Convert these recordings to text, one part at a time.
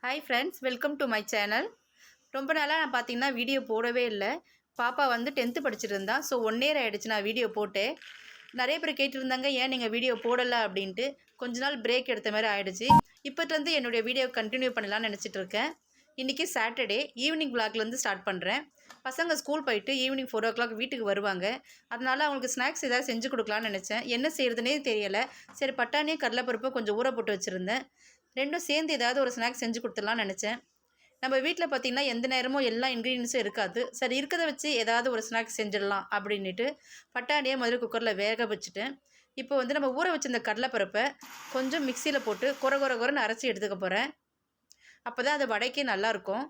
Hi friends, welcome to my channel. ரொம்ப நாளாக நான் பார்த்தீங்கன்னா வீடியோ போடவே இல்லை. பாப்பா வந்து 10th படிச்சுட்டு இருந்தா. ஸோ 1 இயர் ஆகிடுச்சு நான் வீடியோ போட்டு. நிறைய பேர் கேட்டுருந்தாங்க, ஏன் நீங்கள் வீடியோ போடலை அப்படின்ட்டு. கொஞ்ச நாள் பிரேக் எடுத்த மாதிரி ஆகிடுச்சு. இப்போலேருந்து என்னுடைய வீடியோ கண்டினியூ பண்ணலான்னு நினச்சிட்டு இருக்கேன். இன்றைக்கி சாட்டர்டே ஈவினிங் விளாக்லேருந்து ஸ்டார்ட் பண்ணுறேன். பசங்க ஸ்கூல் போயிட்டு ஈவினிங் 4 o'clock வீட்டுக்கு வருவாங்க. அதனால் அவங்களுக்கு ஸ்நாக்ஸ் ஏதாவது செஞ்சு கொடுக்கலான்னு நினச்சேன். என்ன செய்கிறதுனே தெரியலை. சரி, பட்டாணியும் கடலைப்பருப்பும் கொஞ்சம் ஊற போட்டு வச்சுருந்தேன். ரெண்டும் சேர்ந்து ஏதாவது ஒரு ஸ்நாக்ஸ் செஞ்சு கொடுத்துடலான்னு நினச்சேன். நம்ம வீட்டில் பார்த்திங்கன்னா எந்த நேரமும் எல்லா இன்க்ரீடியன்ஸும் இருக்காது. சரி, இருக்கிறத வச்சு ஏதாவது ஒரு ஸ்நாக்ஸ் செஞ்சிடலாம் அப்படின்ட்டு பட்டாணியை முதல்ல குக்கரில் வேக வச்சுட்டேன். இப்போ வந்து நம்ம ஊற வச்சிருந்த கடலைப்பருப்பை கொஞ்சம் மிக்சியில் போட்டு குறன்னு அரைச்சி எடுத்துக்க போகிறேன். அப்போ தான் அது வடைக்கு நல்லாயிருக்கும்.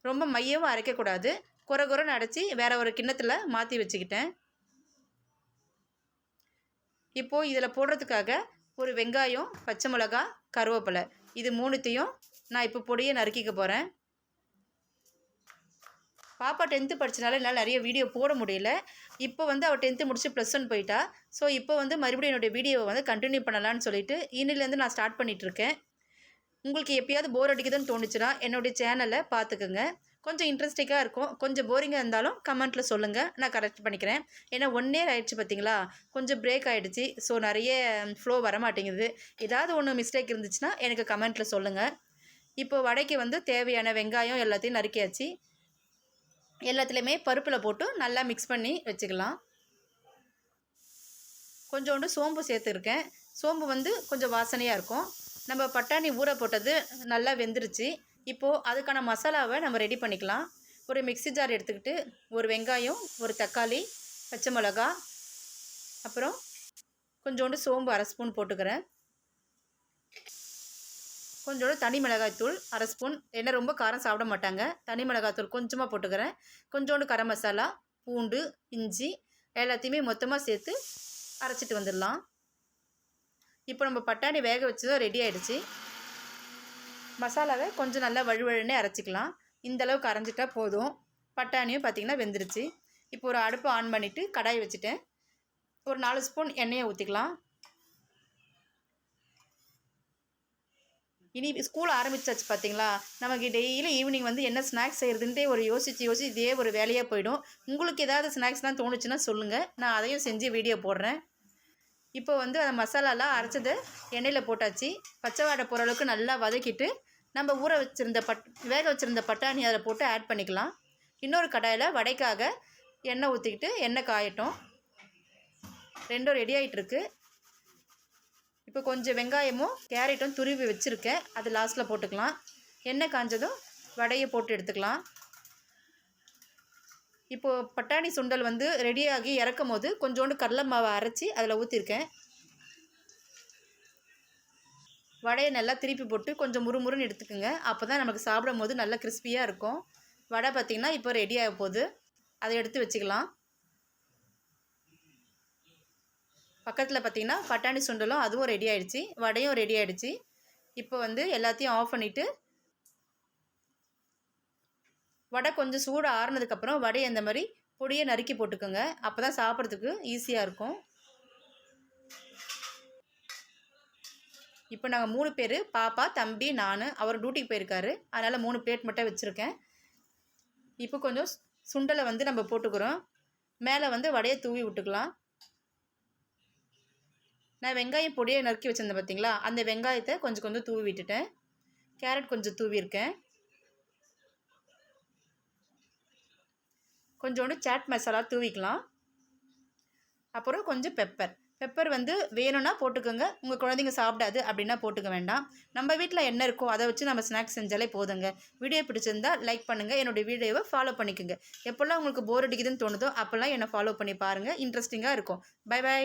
ரொம்ப மையவும் அரைக்கக்கூடாது. குறன்னு அரைச்சி வேறு ஒரு கிண்ணத்தில் மாற்றி வச்சுக்கிட்டேன். இப்போது இதில் போடுறதுக்காக ஒரு வெங்காயம், பச்சை மிளகா, கருவேப்பிலை, இது மூணுத்தையும் நான் இப்போ பொடியை நறுக்கிக்க போகிறேன். பாப்பா 10th படித்தனால என்னால் நிறைய வீடியோ போட முடியல. இப்போ வந்து அவள் 10th முடிச்சு +1 போயிட்டா. ஸோ இப்போ வந்து மறுபடியும் என்னுடைய வீடியோவை வந்து கண்டினியூ பண்ணலான்னு சொல்லிட்டு இன்னிலேருந்து நான் ஸ்டார்ட் பண்ணிகிட்ருக்கேன். உங்களுக்கு எப்பயாவது போர் அடிக்குதுன்னு தோணுச்சுன்னா என்னுடைய சேனலை பார்த்துக்குங்க. கொஞ்சம் இன்ட்ரெஸ்டிங்காக இருக்கும். கொஞ்சம் போரிங்காக இருந்தாலும் கமெண்ட்டில் சொல்லுங்கள், நான் கரெக்ட் பண்ணிக்கிறேன். ஏன்னா 1 இயர் ஆகிடுச்சு பார்த்தீங்களா, கொஞ்சம் பிரேக் ஆகிடுச்சு. ஸோ நிறைய ஃப்ளோ வரமாட்டேங்குது. ஏதாவது ஒன்று மிஸ்டேக் இருந்துச்சுன்னா எனக்கு கமெண்ட்டில் சொல்லுங்கள். இப்போ வடைக்கு வந்து தேவையான வெங்காயம் எல்லாத்தையும் நறுக்கியாச்சு. எல்லாத்துலேயுமே பருப்பில் போட்டு நல்லா மிக்ஸ் பண்ணி வச்சுக்கலாம். கொஞ்சோண்டு சோம்பு சேர்த்துருக்கேன். சோம்பு வந்து கொஞ்சம் வாசனையாக இருக்கும். நம்ம பட்டாணி ஊற போட்டது நல்லா வெந்துருச்சு. இப்போது அதுக்கான மசாலாவை நம்ம ரெடி பண்ணிக்கலாம். ஒரு மிக்ஸி ஜார் எடுத்துக்கிட்டு ஒரு வெங்காயம், ஒரு தக்காளி, பச்சை மிளகா, அப்புறம் கொஞ்சோண்டு சோம்பு 1/2 ஸ்பூன் போட்டுக்கிறேன். கொஞ்சோண்டு தனி மிளகாய்த்தூள் 1/2 ஸ்பூன். ஏன்னா ரொம்ப காரம் சாப்பிட மாட்டாங்க. தனி மிளகாய்த்தூள் கொஞ்சமாக போட்டுக்கிறேன். கொஞ்சோண்டு கரம் மசாலா, பூண்டு, இஞ்சி எல்லாத்தையுமே மொத்தமாக சேர்த்து அரைச்சிட்டு வந்துடலாம். இப்போ நம்ம பட்டாணி வேக வச்சதும் ரெடி ஆகிடுச்சு. மசாலாவை கொஞ்சம் நல்லா வழுவழுன்னே அரைச்சிக்கலாம். இந்தளவுக்கு அரைஞ்சிட்டா போதும். பட்டாணியும் பார்த்திங்கன்னா வெந்துருச்சு. இப்போ ஒரு அடுப்பு ஆன் பண்ணிவிட்டு கடாய் வச்சுட்டேன். ஒரு 4 ஸ்பூன் எண்ணெயை ஊற்றிக்கலாம். இனி ஸ்கூல் ஆரம்பிச்சாச்சு பார்த்திங்களா, நமக்கு டெய்லி ஈவினிங் வந்து என்ன ஸ்நாக்ஸ் செய்கிறதுன்ட்டே ஒரு யோசித்து இதே ஒரு வேலையாக போயிடும். உங்களுக்கு ஏதாவது ஸ்நாக்ஸ்லாம் தோணுச்சுன்னா சொல்லுங்கள், நான் அதையும் செஞ்சு வீடியோ போடுறேன். இப்போ வந்து அந்த மசாலாலாம் அரைச்சதை எண்ணெயில் போட்டாச்சு. பச்சை வாடை போகிற அளவுக்கு நல்லா வதக்கிட்டு நம்ம ஊற வச்சுருந்த வேக வச்சுருந்த பட்டாணி அதில் போட்டு ஆட் பண்ணிக்கலாம். இன்னொரு கடாயில் வடைக்காக எண்ணெய் ஊற்றிக்கிட்டு எண்ணெய் காயட்டும். ரெண்டும் ரெடி ஆகிட்டுருக்கு. இப்போ கொஞ்சம் வெங்காயமும் கேரட்டும் துருவி வச்சுருக்கேன், அது லாஸ்ட்டில் போட்டுக்கலாம். எண்ணெய் காஞ்சதும் வடையை போட்டு எடுத்துக்கலாம். இப்போது பட்டாணி சுண்டல் வந்து ரெடியாகி இறக்கும் போது கொஞ்சோண்டு கடலை மாவை அரைச்சி அதில் ஊற்றிருக்கேன். வடையை நல்லா திருப்பி போட்டு கொஞ்சம் முறுமுறுன்னு எடுத்துக்கோங்க. அப்போ தான் நமக்கு சாப்பிடும் போது நல்லா கிறிஸ்பியாக இருக்கும். வடை பார்த்திங்கன்னா இப்போ ரெடி ஆக போகுது. அதை எடுத்து வச்சுக்கலாம். பக்கத்தில் பார்த்திங்கன்னா பட்டாணி சுண்டலும் அதுவும் ரெடி ஆகிடுச்சு, வடையும் ரெடி ஆகிடுச்சு. இப்போ வந்து எல்லாத்தையும் ஆஃப் பண்ணிவிட்டு வடை கொஞ்சம் சூடு ஆறுனதுக்கப்புறம் வடையை இந்த மாதிரி பொடியை நறுக்கி போட்டுக்கோங்க. அப்போ தான் சாப்பிட்றதுக்கு ஈஸியாக இருக்கும். இப்போ நாங்கள் 3 பேர், பாப்பா, தம்பி, நான். அவர் டியூட்டிக்கு போயிருக்காரு, அதனால் 3 பிளேட் மட்டும் வச்சுருக்கேன். இப்போ கொஞ்சம் சுண்டலை வந்து நம்ம போட்டுக்கிறோம். மேலே வந்து வடையை தூவி விட்டுக்கலாம். நான் வெங்காயம் பொடியை நறுக்கி வச்சுருந்தேன் பார்த்திங்களா, அந்த வெங்காயத்தை கொஞ்சம் கொஞ்சம் தூவி விட்டுட்டேன். கேரட் கொஞ்சம் தூவியிருக்கேன். கொஞ்சோண்டு சாட் மசாலா தூவிக்கலாம். அப்புறம் கொஞ்சம் பெப்பர் வந்து வேணும்னா போட்டுக்கோங்க. உங்கள் குழந்தைங்க சாப்பிடாது அப்படின்னா போட்டுக்க வேண்டாம். நம்ம வீட்டில் என்ன இருக்கோ அதை வச்சு நம்ம ஸ்நாக்ஸ் செஞ்சாலே போதுங்க. வீடியோ பிடிச்சிருந்தா லைக் பண்ணுங்கள், என்னுடைய வீடியோவை ஃபாலோ பண்ணிக்கோங்க. எப்போல்லாம் உங்களுக்கு போர் அடிக்குதுன்னு தோணுதோ அப்போல்லாம் என்னை ஃபாலோ பண்ணி பாருங்கள், இன்ட்ரெஸ்டிங்காக இருக்கும். பை.